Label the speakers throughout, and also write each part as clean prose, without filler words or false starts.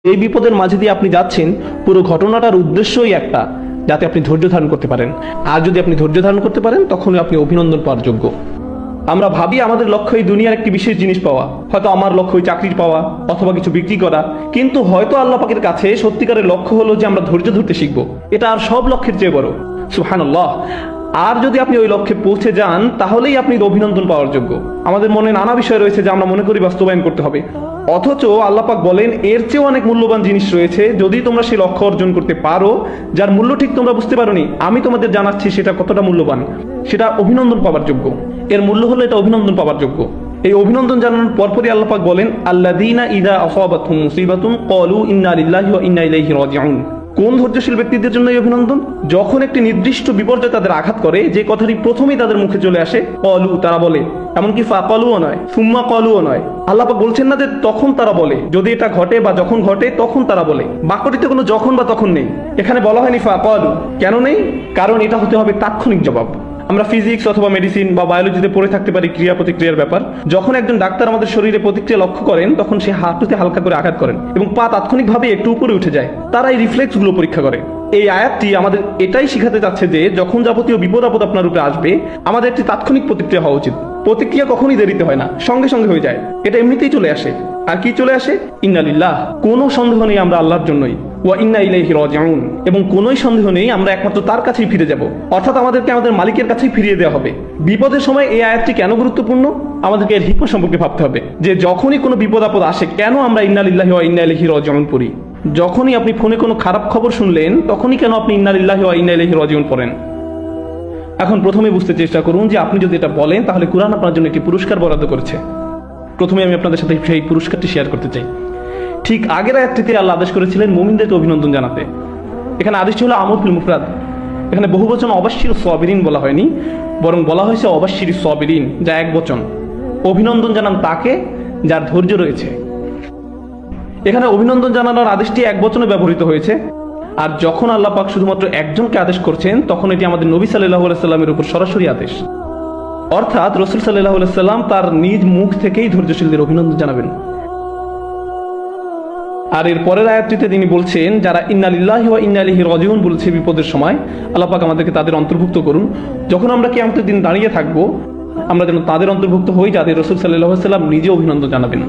Speaker 1: এই বিপদের মাঝে দিয়ে আপনি যাচ্ছেন, পুরো ঘটনাটার উদ্দেশ্যই একটা, যাতে আপনি ধৈর্য ধারণ করতে পারেন। আর যদি আপনি ধৈর্য ধারণ করতে পারেন, তখন আপনি অভিনন্দন পাওয়ার যোগ্য। আমরা ভাবি আমাদের লক্ষ্য এই দুনিয়ার একটি বিশেষ জিনিস পাওয়া, হয়তো আমার লক্ষ্য ওই চাকরি পাওয়া অথবা কিছু বিক্রি করা, কিন্তু হয়তো আল্লাহ পাকের কাছে সত্যিকারের লক্ষ্য হলো যে আমরা ধৈর্য ধরতে শিখবো। এটা আর সব লক্ষ্যের চেয়ে বড়। সুবহানাল্লাহ। আর যদি আপনি ওই লক্ষ্যে পৌঁছে যান, তাহলেই আপনি অভিনন্দন পাওয়ার যোগ্য। আমাদের মনে নানা বিষয় রয়েছে যা আমরা মনে করি বাস্তবায়ন করতে হবে, অথচ আল্লাহ পাক বলেন এর চেয়েও অনেক মূল্যবান জিনিস রয়েছে। যদি তোমরা সেই লক্ষ্য অর্জন করতে পারো, যার মূল্য ঠিক তোমরা বুঝতে পারোনি, আমি তোমাদের জানাচ্ছি সেটা কতটা মূল্যবান, সেটা অভিনন্দন পাওয়ার যোগ্য। এর মূল্য হলো এটা অভিনন্দন পাওয়ার যোগ্য। এই অভিনন্দন জানানোর পরপরই আল্লাহ পাক বলেন, আল্লাযীনা ইযা আসাবাতহুম মুসিবাতুন ক্বালু ইন্না লিল্লাহি ওয়া ইন্না ইলাইহি রাজিউন। কোন ধৈর্যশীল ব্যক্তিদের জন্য এই অভিনন্দন? যখন একটি নির্দিষ্ট বিপর্যয় তাদের আঘাত করে, যে কথাটি প্রথমেই তাদের মুখে চলে আসে, ক্বালু, তারা বলে। এমনকি ফাকালুও নয়, সুম্মা ক্বালুও নয়। আল্লাহ পাক বলছেন না যে তখন তারা বলে, যদি এটা ঘটে বা যখন ঘটে তখন তারা বলে। বাক্যটিতে কোনো যখন বা তখন নেই, এখানে বলা হয়নি ফাকালু। কেন নেই? কারণ এটা হতে হবে তাৎক্ষণিক জবাব। আমরা ফিজিক্স অথবা মেডিসিন বা বায়োলজিতে পড়ে থাকতে পারি ক্রিয়া প্রতিক্রিয়ার ব্যাপার। যখন একজন ডাক্তার আমাদের শরীরে প্রতিক্রিয়া লক্ষ্য করেন, তখন সে হাঁটুতে হালকা করে আঘাত করেন এবং পা তাৎক্ষণিকভাবে একটু উপরে উঠে যায়। তারা এই রিফ্লেক্সগুলো পরীক্ষা করে। এই আয়াতটি আমাদের এটাই শিখাতে চাচ্ছে যে যখন যাবতীয় বিপদ আপদ আপনার উপরে আসবে, আমাদের একটি তাৎক্ষণিক প্রতিক্রিয়া হওয়া উচিত। প্রতিক্রিয়া কখনই দেরিতে হয় না, সঙ্গে সঙ্গে হয়ে যায়। এটা এমনিতেই চলে আসে। আর কি চলে আসে? ইন্না লিল্লাহ, কোনো সন্দেহ নেই আমরা আল্লাহর জন্যই, ওয়া ইন্না ইলাইহি রাজিউন, এবং কোনোই সন্দেহ নেই আমরা একমাত্র তার কাছেই ফিরে যাব। অর্থাৎ আমাদেরকে আমাদের মালিকের কাছেই ফিরিয়ে দেওয়া হবে। বিপদের সময় এই আয়াতটি কেন গুরুত্বপূর্ণ? আমাদেরকে এর হিকমত সম্পর্কে ভাবতে হবে, যে যখনই কোনো বিপদ আপদ আসে, কেন আমরা ইন্না লিল্লাহি ওয়া ইন্না ইলাইহি রাজিউন পড়ি। যখনই আপনি ফোনে কোনো খারাপ খবর শুনলেন, তখনই কেন আপনি ইন্না লিল্লাহি ওয়া ইন্না ইলাইহি রাজিউন পড়েন? এখন প্রথমে বুঝতে চেষ্টা করুন যে আপনি যদি এটা বলেন, তাহলে কুরআন আপনার জন্য একটি পুরস্কার বরাদ্দ করেছে। প্রথমে আমি আপনাদের সাথে সেই পুরস্কারটি শেয়ার করতে চাই। ঠিক আগের আয়াতটিতে আল্লাহ আদেশ করেছিলেন মুমিনদেরকে অভিনন্দন জানাতে। এখানে আদেশটি হলো আমর ফিল মুফরাদ। এখানে বহু বচন অবাশশির সাবিরিন বলা হয়নি, বরং বলা হয়েছে অবাশশির সাবিরিন, যা এক বচন। অভিনন্দন জানান তাকে যার ধৈর্য রয়েছে। এখানে অভিনন্দন জানানোর আদেশটি এক বচনে ব্যবহৃত হয়েছে। আর যখন আল্লাহ পাক শুধুমাত্র একজনকে আদেশ করছেন, তখন এটি আমাদের নবী সাল্লাল্লাহু আলাইহি সাল্লামের উপর সরাসরি আদেশ। অর্থাৎ রাসূল সাল্লাল্লাহু আলাইহি সাল্লাম তার নিজ মুখ থেকেই ধৈর্যশীলদের অভিনন্দন জানাবেন। আর এর পরের আয়াতটিতে তিনি বলছেন, যারা ইন্না লিল্লাহি ওয়া ইন্না ইলাইহি রাজিউন বলছে বিপদের সময়, আল্লাহ পাক আমাদেরকে তাদের অন্তর্ভুক্ত করুন। যখন আমরা কিয়ামতের দিন দাঁড়িয়ে থাকবো, আমরা যেন তাদের অন্তর্ভুক্ত হই যাদের রাসূল সাল্লাল্লাহু আলাইহি সাল্লাম নিজে অভিনন্দন জানাবেন।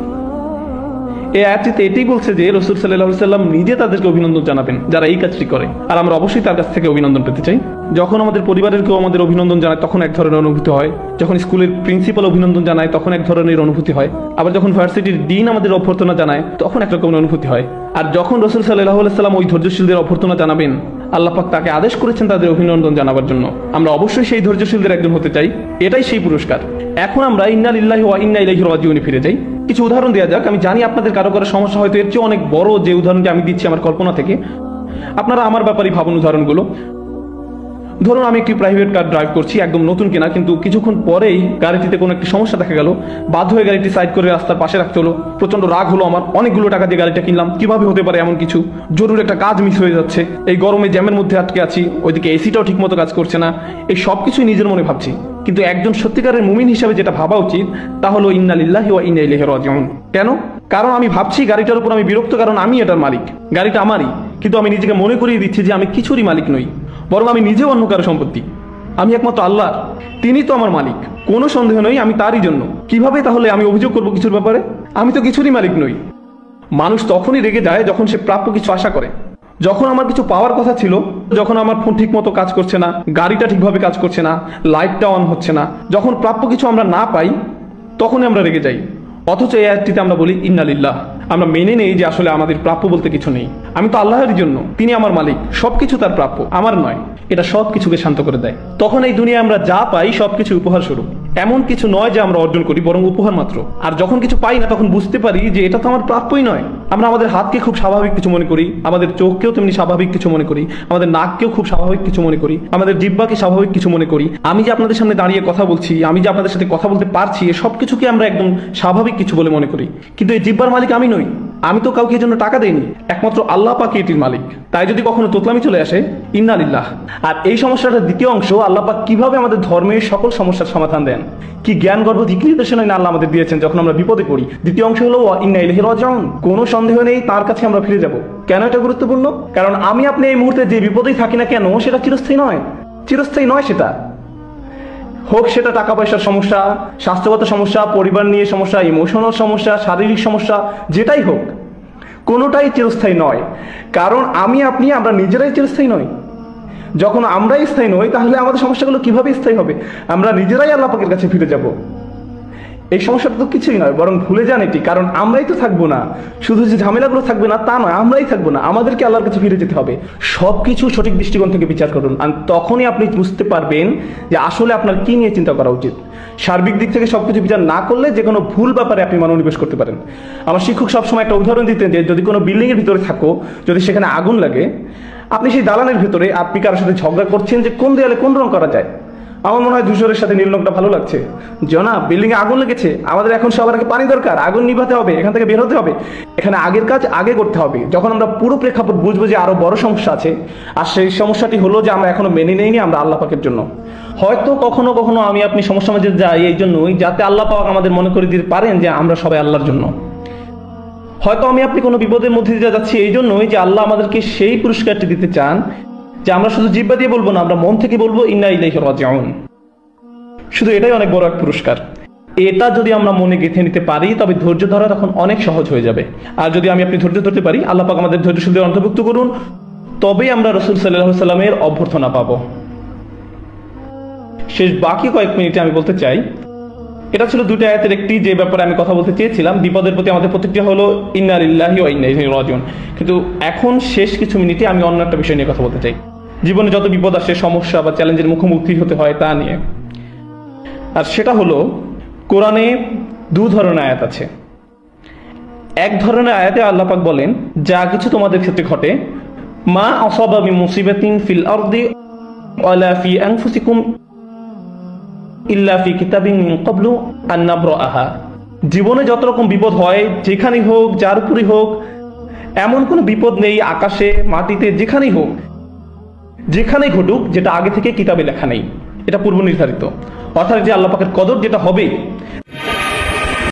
Speaker 1: এই আয়াতটিতে এটাই বলছে যে রাসূল সাল্লাল্লাহু আলাইহি সাল্লাম নিজে তাদেরকে অভিনন্দন জানাবেন যারা এই কাজটি করে। আর আমরা অবশ্যই তার কাছ থেকে অভিনন্দন পেতে চাই। যখন আমাদের পরিবারের কেউ আমাদের অভিনন্দন জানায়, তখন এক ধরনের অনুভূতি হয়। যখন স্কুলের প্রিন্সিপাল অভিনন্দন জানায়, তখন এক ধরনের অনুভূতি হয়। আবার যখন ভার্সিটির ডিন আমাদের অভ্যর্থনা জানায়, তখন এক রকমের অনুভূতি হয়। আর যখন রাসূল সাল্লাল্লাহু আলাইহি সাল্লাম ওই ধৈর্যশীলদের অভ্যর্থনা জানাবেন, আল্লাহ পাক তাকে আদেশ করেছেন তাদের অভিনন্দন জানাবার জন্য। আমরা অবশ্যই সেই ধৈর্যশীলদের একজন হতে চাই। এটাই সেই পুরস্কার। এখন আমরা ইন্না লিল্লাহি ওয়া ইন্না ইলাইহি রাজিউনে ফিরে যাই। কিছু উদাহরণ দেওয়া যাক। আমি জানি আপনাদের কারো কারো সমস্যা হয়তো এর চেয়ে অনেক বড় যে উদাহরণটি আমি দিচ্ছি আমার কল্পনা থেকে। আপনারা আমার ব্যাপারেই ভাবুন উদাহরণগুলো। ধরুন আমি একটি প্রাইভেট কার ড্রাইভ করছি, একদম নতুন কেনা, কিন্তু কিছুক্ষণ পরেই গাড়িটিতে কোনো একটি সমস্যা দেখা গেল। বাধ্য হয়ে গাড়িটি সাইড করে রাস্তার পাশে রাখতে হলো। প্রচন্ড রাগ হলো আমার, অনেকগুলো টাকা দিয়ে গাড়িটা কিনলাম, কিভাবে হতে পারে এমন কিছু? জরুরি একটা কাজ মিস হয়ে যাচ্ছে, এই গরমে জ্যামের মধ্যে আটকে আছি, ওইদিকে এসিটাও ঠিক মতো কাজ করছে না। এই সব কিছুই নিজের মনে ভাবছি। কিন্তু একজন সত্যিকারের মুমিন হিসাবে যেটা ভাবা উচিত, তা হলো ইন্না লিল্লাহি ওয়া ইন্না ইলাইহি রাজিউন। কেন? কারণ আমি ভাবছি গাড়িটার উপর আমি বিরক্ত, কারণ আমি এটার মালিক, গাড়িটা আমারই। কিন্তু আমি নিজেকে মনে করিয়ে দিচ্ছি যে আমি কিছুরই মালিক নই, বরং আমি নিজেও অন্য কারো সম্পত্তি। আমি একমাত্র আল্লাহর, তিনি তো আমার মালিক, কোনো সন্দেহ নই আমি তারই জন্য। কিভাবে তাহলে আমি অভিযোগ করবো কিছুর ব্যাপারে? আমি তো কিছুরই মালিক নই। মানুষ তখনই রেগে যায় যখন সে প্রাপ্য কিছু আশা করে। যখন আমার কিছু পাওয়ার কথা ছিল, যখন আমার ফোন ঠিক মতো কাজ করছে না, গাড়িটা ঠিকভাবে কাজ করছে না, লাইটটা অন হচ্ছে না, যখন প্রাপ্য কিছু আমরা না পাই, তখনই আমরা রেগে যাই। অথচ এই আয়াতটিতে আমরা বলি ইন্না লিল্লাহ। আমরা মেনে নেই যে আসলে আমাদের প্রাপ্য বলতে কিছু নেই। আমি তো আল্লাহর জন্য, তিনি আমার মালিক, সবকিছু তার প্রাপ্য, আমার নয়। এটা সব কিছুকে শান্ত করে দেয়। তখন এই দুনিয়া আমরা যা পাই সবকিছু উপহার স্বরূপ। এমন কিছু নয় যে আমরা অর্জন করি, বরং উপহার মাত্র। আর যখন কিছু পাই না, তখন বুঝতে পারি যে এটা তো আমার প্রাপ্যই নয়। আমরা আমাদের হাতকে খুব স্বাভাবিক কিছু মনে করি, আমাদের চোখকেও তেমনি স্বাভাবিক কিছু মনে করি, আমাদের নাককেও খুব স্বাভাবিক কিছু মনে করি, আমাদের জিহ্বাকে স্বাভাবিক কিছু মনে করি। আমি যে আপনাদের সামনে দাঁড়িয়ে কথা বলছি, আমি যে আপনাদের সাথে কথা বলতে পারছি, সব কিছুকে আমরা একদম স্বাভাবিক কিছু বলে মনে করি। কিন্তু এই জিহ্বার মালিক আমি নই। আমি তো কাউকে এই জন্য টাকা দেইনি, একমাত্র আল্লাহ পাকই এটির মালিক। তাই যদি কখনো তোতলামি চলে আসে, ইন্না লিল্লাহ। আর এই সমস্যাটার দ্বিতীয় অংশ, আল্লাহ পাক কিভাবে আমাদের ধর্মের সকল সমস্যার সমাধান দেন, কি জ্ঞান গর্ভ দিক নির্দেশনা না আল্লাহ আমাদের দিয়েছেন যখন আমরা বিপদে পড়ি। দ্বিতীয় অংশ হলো ইন্না ইলাইহি রাজিউন, কোনো সন্দেহ নেই তার কাছে আমরা ফিরে যাব। কেন এটা গুরুত্বপূর্ণ? কারণ আমি আপনি এই মুহূর্তে যে বিপদেই থাকি না কেন, সেটা চিরস্থায়ী নয়, চিরস্থায়ী নয়। সেটা হোক সেটা টাকা পয়সার সমস্যা, স্বাস্থ্যগত সমস্যা, পরিবার নিয়ে সমস্যা, ইমোশনাল সমস্যা, শারীরিক সমস্যা, যেটাই হোক, কোনোটাই চিরস্থায়ী নয়। কারণ আমি আপনি আমরা নিজেরাই চিরস্থায়ী নই। যখন আমরাই স্থায়ী নই, তাহলে আমাদের সমস্যাগুলো কিভাবে স্থায়ী হবে? আমরা নিজেরাই আল্লাহ পাকের কাছে ফিরে যাব। এই সমস্যাটা তো কিছুই নয়, বরং ভুলে যান এটি। কারণ আমরাই তো থাকবো না, শুধু যে ঝামেলাগুলো থাকবে না তা নয়, আমরাই থাকবো না, আমাদেরকে আল্লাহর কাছে ফিরে যেতে হবে। সবকিছু সঠিক দৃষ্টিকোণ থেকে বিচার করুন, আর তখনই আপনি বুঝতে পারবেন যে আসলে আপনার কি নিয়ে চিন্তা করা উচিত। সার্বিক দিক থেকে সবকিছু বিচার না করলে যে কোনো ভুল ব্যাপারে আপনি মনোনিবেশ করতে পারেন। আমার শিক্ষক সবসময় একটা উদাহরণ দিতেন যে যদি কোনো বিল্ডিং এর ভিতরে থাকো, যদি সেখানে আগুন লাগে, আপনি সেই দালানের ভিতরে আপনি কারোর সাথে ঝগড়া করছেন যে কোন দেয়ালে কোন রং করা যায়। আমার মনে হয় ধূসরের সাথে নীল রংটা ভালো লাগছে। জনাব, বিল্ডিং এ আগুন লেগেছে, আমাদের এখন সবার আগে পানি দরকার, আগুন নিভাতে হবে, এখান থেকে বের হতে হবে। এখানে আগের কাজ আগে করতে হবে। যখন আমরা পুরো প্রেক্ষাপট বুঝবো যে আরো বড় সমস্যা আছে, আর সেই সমস্যাটি হলো যে আমরা এখনো মেনে নেইনি আমরা আল্লাহ পাকের জন্য। হয়তো কখনো কখনো আমি আপনি সমস্যার মাঝে যাই এই জন্যই যাতে আল্লাহ পাক আমাদের মনে করে দিতে পারেন যে আমরা সবাই আল্লাহর জন্য। হয়তো আমি আপনি কোনো বিপদের মধ্যে দিয়ে যাচ্ছি এই জন্যই যে আল্লাহ আমাদেরকে সেই পুরস্কারটি দিতে চান যে আমরা শুধু জিহ্বা দিয়ে বলবো না, আমরা মন থেকে বলবো ইন্না ইলাইহি রাজিউন। শুধু এটাই অনেক বড় এক পুরস্কার। এটা যদি আমরা মনে গেঁথে নিতে পারি, তবে ধৈর্য ধরা তখন অনেক সহজ হয়ে যাবে। আর যদি আমি আপনি ধৈর্য ধরতে পারি, আল্লাহ পাক আমাদের ধৈর্যশীলদের অন্তর্ভুক্ত করুন, তবেই আমরা রাসূল সাল্লাল্লাহু আলাইহি সাল্লামের অভ্যর্থনা পাবো। শেষ বাকি কয়েক মিনিটে আমি বলতে চাই, এটা ছিল দুটো আয়াতের একটি যে ব্যাপারে আমি কথা বলতে চেয়েছিলাম। বিপদের প্রতি আমাদের প্রতিক্রিয়া হলো ইন্না লিল্লাহি ওয়া ইন্না ইলাইহি রাজিউন। কিন্তু এখন শেষ কিছু মিনিটে আমি অন্য একটা বিষয় নিয়ে কথা বলতে চাই। জীবনে যত বিপদ আসে, সমস্যা বা চ্যালেঞ্জের মুখোমুখি হতে হয় তা নিয়ে। আর সেটা হলো, কোরআনে দু ধরনের আয়াত আছে। এক ধরনের আয়াতে আল্লাহ পাক বলেন, যা কিছু তোমাদের ক্ষেত্রে ঘটে, মা আসাবা মিন মুসিবাতিন ফিল আরদি ওয়ালা ফি আনফুসিকুম ইল্লা ফি কিতাবিন মিন ক্বাবলু আন নাবরাহা। জীবনে যত রকম বিপদ হয়, যেখানেই হোক, যার উপরই হোক, এমন কোনো বিপদ নেই আকাশে মাটিতে, যেখানেই হোক, যেখানেই ঘটুক, যেটা আগে থেকে কিতাবে লেখা নেই, এটা পূর্ব নির্ধারিত। অর্থাৎ যে আল্লাহ পাকের কদর যেটা হবে